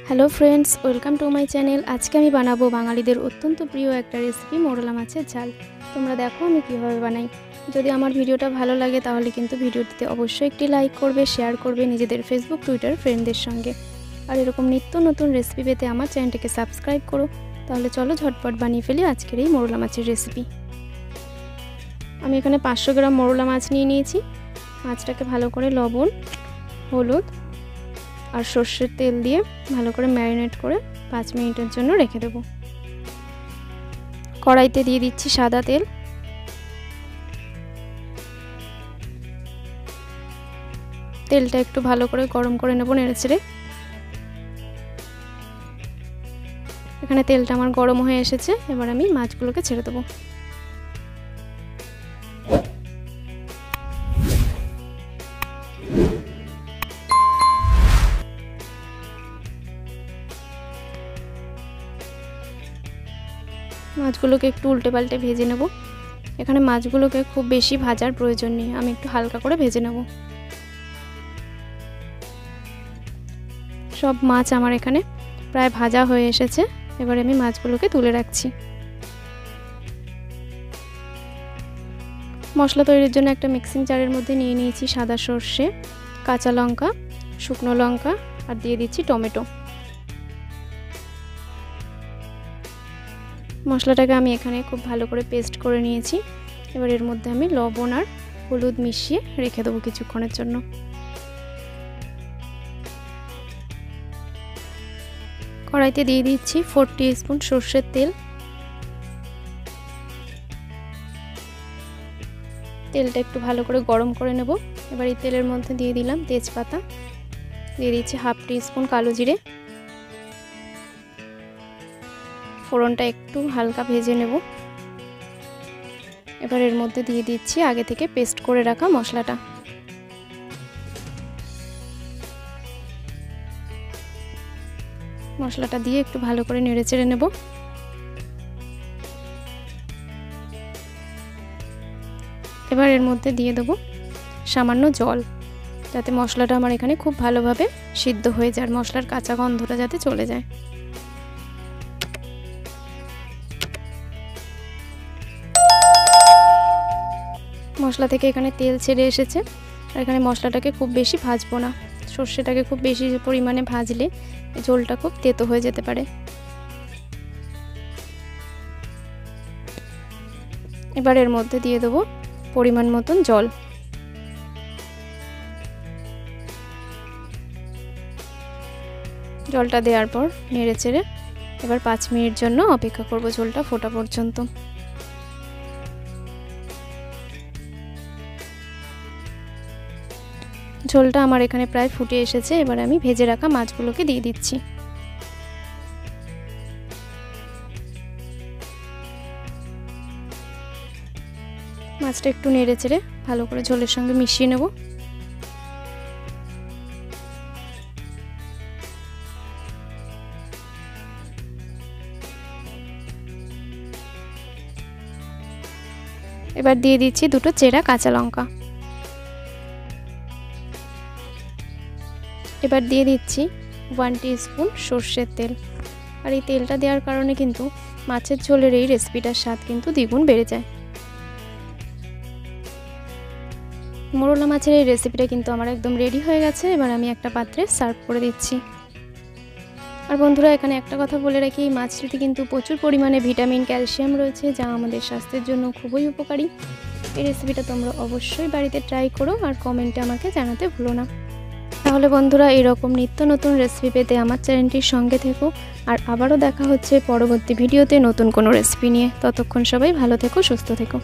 Hello friends welcome to my channel. आज के बानाबो बांगालीदेर अत्यंत प्रिय एक रेसिपि मोरला माछेर झाल। तोमरा देखो आमि किभाबे बानाई। यदि आमार भिडियोटा भालो लागे ताहले किन्तु भिडियोटिते अवश्यई एकटी लाइक करबे, शेयर करबे निजेदेर फेसबुक टुइटार फ्रेंडदेर संगे। और एरकम नित्य नतून रेसिपि पेते आमार चैनलटिके सबस्क्राइब करो। ताहले चलो झटपट बानिये फेली आजकेर एई मोरला माछेर रेसिपि। आमि एखाने 500 ग्राम मोरला माछ निये नियेछि। माछटाके भालो करे लबण, हलुद और सर्षेर तेल दिए भालो करे मैरिनेट करे 5 मिनिटेर जन्य रेखे देब। कड़ाईते दिए दिচ্ছি सादा तेल। तेलटा एकटु भालो करे गरम करे नेब नेड़ेचेड़े। एखाने तेलटा आमार गरम हये एसेছে। एबार आमि माछगुलोके ছেড়ে দেব। মাছগুলোকে একটু উল্টে পাল্টে ভেজে নেব। এখানে মাছগুলোকে খুব বেশি ভাজার প্রয়োজন নেই, আমি একটু হালকা করে ভেজে নেব। সব মাছ আমার এখানে প্রায় ভাজা হয়ে এসেছে। এবারে আমি মাছগুলোকে তুলে রাখছি। মশলা তৈরির জন্য একটা মিক্সিং জারের মধ্যে নিয়ে নিয়েছি সাদা সরষে, কাঁচা লঙ্কা, শুকনো লঙ্কা আর দিয়ে দিচ্ছি টমেটো। মশলাটাকে আমি এখানে খুব ভালো করে পেস্ট করে নিয়েছি। এবার এর মধ্যে আমি লবণ আর হলুদ মিশিয়ে রেখে দেবো কিছুক্ষণের জন্য। কড়াইতে দিয়ে দিচ্ছি 4 টিস্পুন সরষের তেল। তেলটা একটু ভালো করে গরম করে নেব। এবার এই তেলের মধ্যে দিয়ে দিলাম তেজপাতা, দিয়ে দিচ্ছি 1/2 টিস্পুন কালো জিরে। ফোড়নটা একটু হালকা ভেজে নেব। এবার এর মধ্যে দিয়ে দিচ্ছি আগে থেকে পেস্ট করে রাখা মশলাটা। মশলাটা দিয়ে একটু ভালো করে নেড়েচেড়ে নেব। এবার এর মধ্যে দিয়ে দেব সামান্য জল, যাতে মশলাটা আমার এখানে খুব ভালোভাবে সিদ্ধ হয়ে যায়, মশলার কাঁচা গন্ধটা যাতে চলে যায়। মশলা থেকে এখানে তেল ছেড়ে এসেছে। আর এখানে মশলাটাকে খুব বেশি ভাজবো না, সর্ষেটাকে খুব বেশি পরিমাণে ভাজলে ঝোলটা খুব তেতো হয়ে যেতে পারে। এবার এর মধ্যে দিয়ে দেবো পরিমাণ মতন জল। জলটা দেওয়ার পর নেড়েচেড়ে এবার 5 মিনিট জন্য অপেক্ষা করব ঝোলটা ফোটা পর্যন্ত। ঝোলটা আমার এখানে প্রায় ফুটে এসেছে। এবার আমি ভেজে রাখা মাছগুলোকে দিয়ে দিচ্ছি। মাছটা একটু নেড়েচেড়ে ভালো করে ঝোলের সঙ্গে মিশিয়ে নেব। এবার দিয়ে দিচ্ছি 2টো চেরা কাঁচা লঙ্কা। এবার দিয়ে দিচ্ছি 1 টিস্পুন সরষের তেল। আর এই তেলটা দেওয়ার কারণে কিন্তু মাছের ঝোলের এই রেসিপিটার স্বাদ কিন্তু দ্বিগুণ বেড়ে যায়। মোরলা মাছের এই রেসিপিটা কিন্তু আমার একদম রেডি হয়ে গেছে। এবার আমি একটা পাত্রে সার্ভ করে দিচ্ছি। আর বন্ধুরা এখানে একটা কথা বলে রাখি, এই মাছটিতে কিন্তু প্রচুর পরিমাণে ভিটামিন, ক্যালসিয়াম রয়েছে, যা আমাদের স্বাস্থ্যের জন্য খুবই উপকারী। এই রেসিপিটা তোমরা অবশ্যই বাড়িতে ট্রাই করো আর কমেন্টে আমাকে জানাতে ভুলো না। তাহলে বন্ধুরা এরকম নিত্য নতুন রেসিপি পেতে আমার চ্যানেলটির সঙ্গে থেকো। আর আবারও দেখা হচ্ছে পরবর্তী ভিডিওতে নতুন কোনো রেসিপি নিয়ে। ততক্ষণ সবাই ভালো থেকো, সুস্থ থেকো।